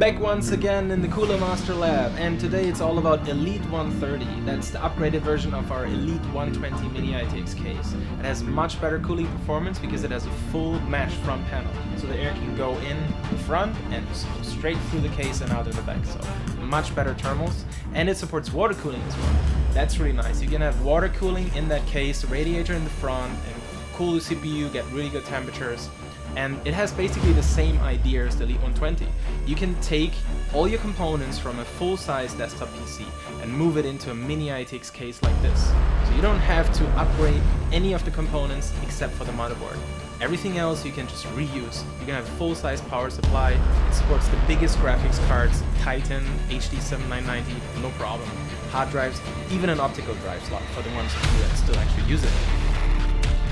Back once again in the Cooler Master Lab, and today it's all about Elite 130. That's the upgraded version of our Elite 120 mini-itx case. It has much better cooling performance because it has a full mesh front panel, so the air can go in the front and just go straight through the case and out in the back. So much better thermals, and it supports water cooling as well. That's really nice. You can have water cooling in that case, radiator in the front, and cool the CPU, get really good temperatures. And it has basically the same idea as the Elite 120. You can take all your components from a full-size desktop PC and move it into a mini-itx case like this. So you don't have to upgrade any of the components except for the motherboard. Everything else you can just reuse. You can have a full-size power supply. It supports the biggest graphics cards, Titan, HD 7990, no problem. Hard drives, even an optical drive slot for the ones who still actually use it.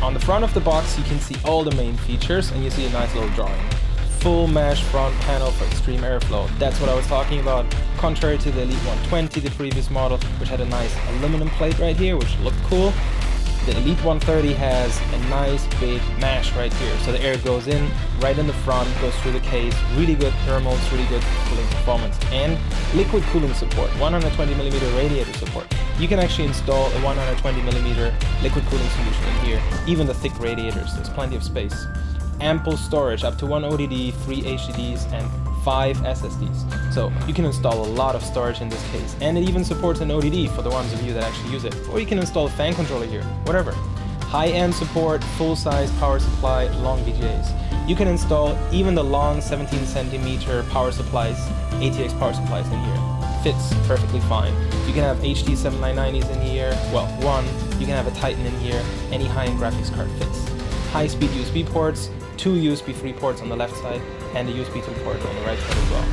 On the front of the box you can see all the main features, and you see a nice little drawing. Full mesh front panel for extreme airflow. That's what I was talking about. Contrary to the Elite 120, the previous model, which had a nice aluminum plate right here, which looked cool. The Elite 130 has a nice big mesh right here. So the air goes in right in the front, goes through the case. Really good thermals, really good cooling performance, and liquid cooling support, 120mm radiator support. You can actually install a 120mm liquid cooling solution in here, even the thick radiators, there's plenty of space. Ample storage, up to 1 ODD, 3 HDDs, and 5 SSDs. So you can install a lot of storage in this case, and it even supports an ODD for the ones of you that actually use it. Or you can install a fan controller here, whatever. High-end support, full-size power supply, long VGAs. You can install even the long 17cm power supplies, ATX power supplies in here. Fits perfectly fine. You can have HD 7990s in here, well, one. You can have a Titan in here, any high-end graphics card fits. High-speed USB ports, 2 USB 3 ports on the left side, and a USB 2 port on the right side as well.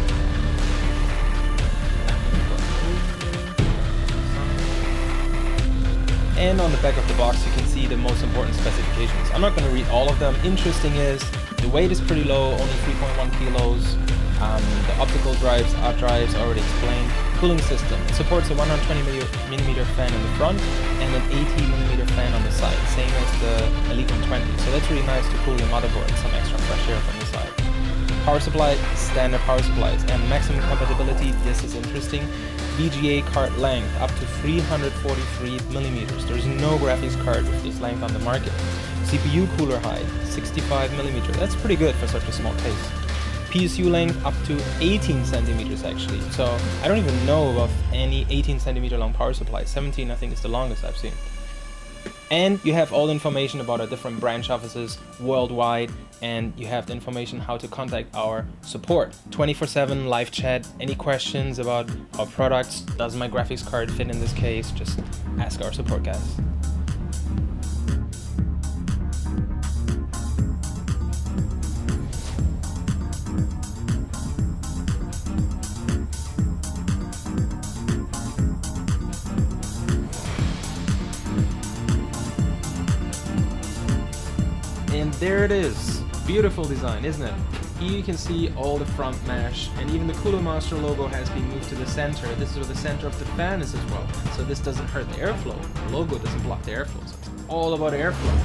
And on the back of the box you can see the most important specifications. I'm not going to read all of them. Interesting is the weight is pretty low, only 3.1 kilos. The optical drives, hard drives, already explained. Cooling system. It supports a 120mm fan in the front and an 80mm fan on the side, same as the Elite 120. So that's really nice to cool your motherboard, some extra fresh air from the side. Power supply, standard power supplies, and maximum compatibility. This is interesting. VGA card length up to 343mm. There's no graphics card with this length on the market. CPU cooler height, 65mm. That's pretty good for such a small case. PSU length up to 18cm actually. So I don't even know of any 18cm long power supply. 17 I think is the longest I've seen. And you have all the information about our different branch offices worldwide, and you have the information how to contact our support. 24/7 live chat, any questions about our products, does my graphics card fit in this case, just ask our support guys. And there it is. Beautiful design, isn't it? Here you can see all the front mesh, and even the Cooler Master logo has been moved to the center. This is where the center of the fan is as well, so this doesn't hurt the airflow. The logo doesn't block the airflow, so it's all about airflow.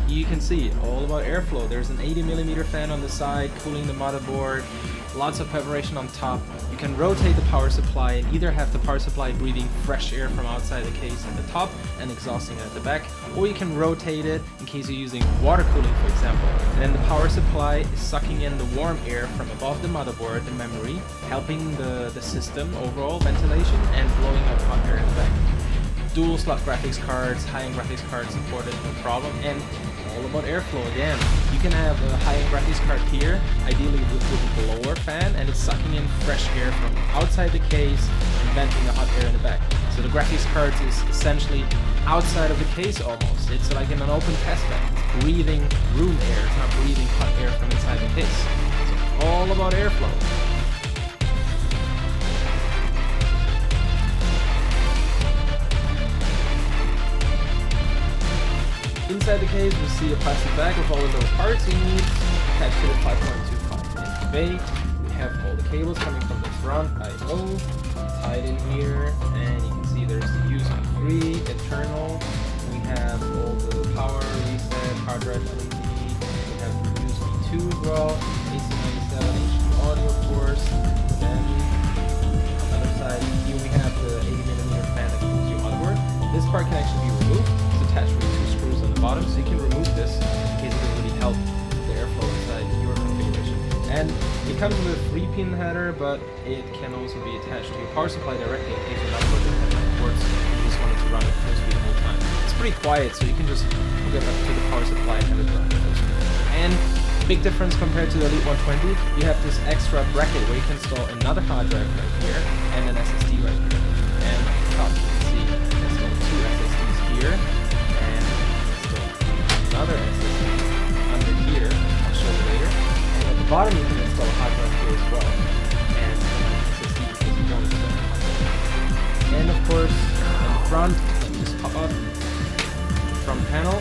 You can see all about airflow. There's an 80mm fan on the side cooling the motherboard, lots of perforation on top. You can rotate the power supply and either have the power supply breathing fresh air from outside the case at the top and exhausting it at the back, or you can rotate it in case you're using water cooling, for example. And then the power supply is sucking in the warm air from above the motherboard, the memory, helping the system overall ventilation and blowing out hot air in the back. Dual slot graphics cards, high-end graphics cards supported, no problem. And all about airflow again. You can have a high-end graphics card here, ideally with a blower fan, and it's sucking in fresh air from outside the case and venting the hot air in the back. So the graphics card is essentially outside of the case almost. It's like in an open test bed. It's breathing room air, it's not breathing hot air from inside the case. So all about airflow. Inside the case, we'll see a plastic bag with all the little parts you need, attached to the 5.25-inch bay. We have all the cables coming from the front I/O, tied in here, and you can see there's the USB 3, internal. We have all the power, reset, hard drive LED. We have USB 2 as well, AC97, HDMI. audio, of course. Then on the other side, here we have the 80mm fan that cools your motherboard. This part can actually be removed. It's attached with 2 screws on the bottom, so you can remove this in case it doesn't really help the airflow inside your configuration. And it comes with a 3-pin header, but it can also be attached to your power supply directly in case your motherboard doesn't have enough ports and you just wanted to run it full speed the whole time. It's pretty quiet, so you can just hook it up to the power supply and have it run full speed. And big difference compared to the Elite 120, you have this extra bracket where you can install another hard drive right here and an SSD right here. And on top you can see you can install 2 SSDs here and install another SSD under here. I'll show you later. And at the bottom you can install a hard drive here as well. And an SSD because you don't install a hard drive. And of course, in the front, let me just pop up the front panel.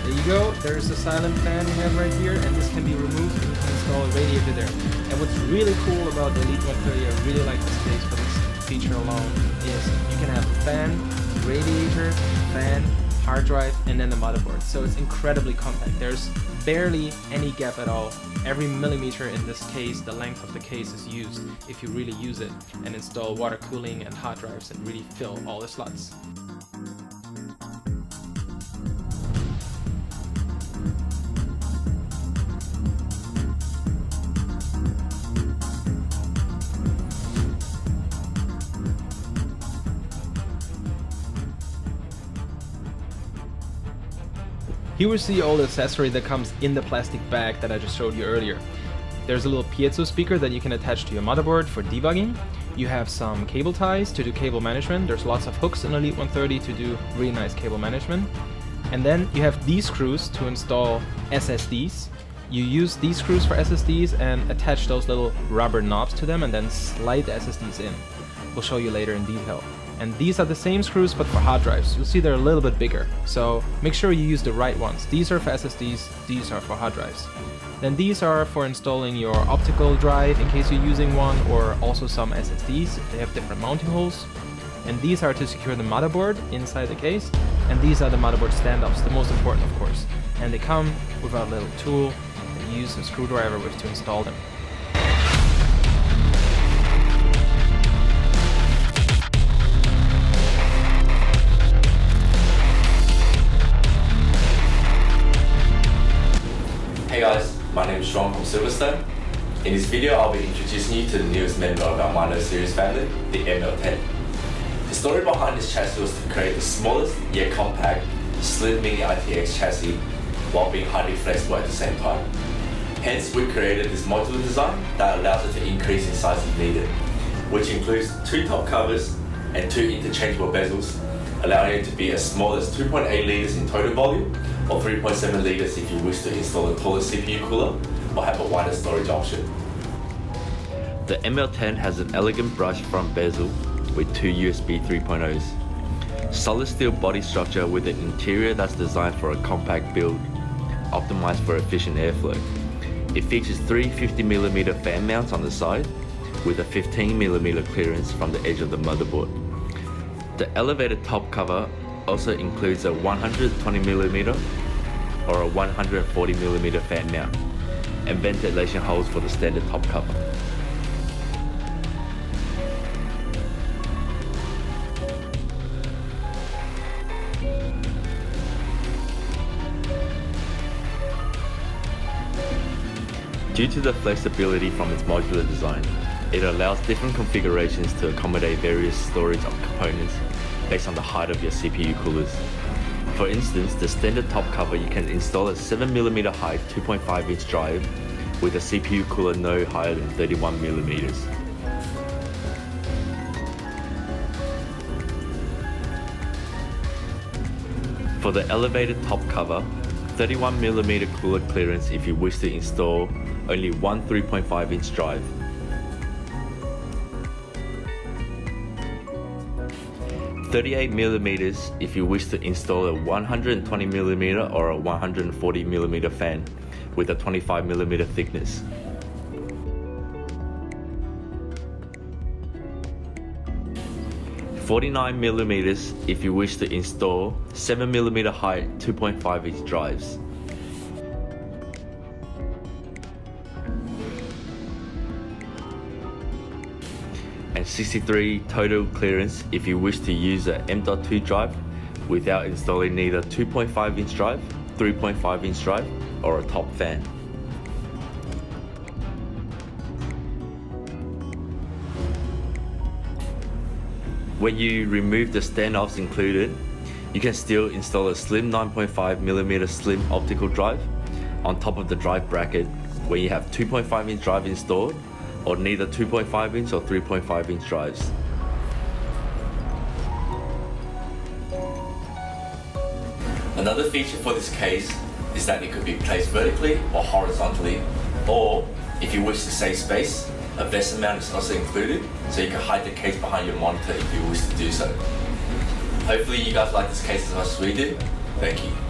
There you go, there's a silent fan we have right here, and this can be removed and you can install a radiator there. And what's really cool about the Elite 130, I really like this case for this feature alone, is you can have a fan, radiator, fan, hard drive, and then the motherboard. So it's incredibly compact. There's barely any gap at all. Every millimeter in this case, the length of the case is used if you really use it and install water cooling and hard drives and really fill all the slots. Here we see all the accessory that comes in the plastic bag that I just showed you earlier. There's a little piezo speaker that you can attach to your motherboard for debugging. You have some cable ties to do cable management. There's lots of hooks in Elite 130 to do really nice cable management. And then you have these screws to install SSDs. You use these screws for SSDs and attach those little rubber knobs to them and then slide the SSDs in. We'll show you later in detail. And these are the same screws but for hard drives. You'll see they're a little bit bigger, so make sure you use the right ones. These are for SSDs, these are for hard drives. Then these are for installing your optical drive in case you're using one, or also some SSDs if they have different mounting holes. And these are to secure the motherboard inside the case, and these are the motherboard standoffs, the most important of course. And they come with a little tool that you use a screwdriver with to install them. Hey guys, my name is Sean from Silverstone. In this video, I'll be introducing you to the newest member of our Mino series family, the ML10. The story behind this chassis was to create the smallest yet compact, slim mini-itx chassis while being highly flexible at the same time. Hence, we created this modular design that allows it to increase in size if needed, which includes 2 top covers and 2 interchangeable bezels, allowing it to be as small as 2.8 litres in total volume or 3.7 litres if you wish to install a taller CPU cooler or have a wider storage option. The ML10 has an elegant brush front bezel with 2 USB 3.0s. Solid steel body structure with an interior that's designed for a compact build, optimized for efficient airflow. It features 3 50mm fan mounts on the side with a 15mm clearance from the edge of the motherboard. The elevated top cover also includes a 120mm or a 140mm fan mount and ventilation holes for the standard top cover. Due to the flexibility from its modular design, it allows different configurations to accommodate various storage of components based on the height of your CPU coolers. For instance, the standard top cover, you can install a 7mm height 2.5-inch drive with a CPU cooler no higher than 31mm. For the elevated top cover, 31mm cooler clearance if you wish to install only one 3.5-inch drive. 38mm if you wish to install a 120mm or a 140mm fan with a 25mm thickness. $49mm if you wish to install 7mm height 2.5-inch drives. and 63 total clearance if you wish to use a M.2 drive without installing neither 2.5-inch drive, 3.5-inch drive, or a top fan. When you remove the standoffs included, you can still install a slim 9.5mm slim optical drive on top of the drive bracket when you have 2.5-inch drive installed, or neither 2.5-inch or 3.5-inch drives. Another feature for this case is that it could be placed vertically or horizontally, or if you wish to save space, a vest mount is also included, so you can hide the case behind your monitor if you wish to do so. Hopefully you guys like this case as much as we do. Thank you.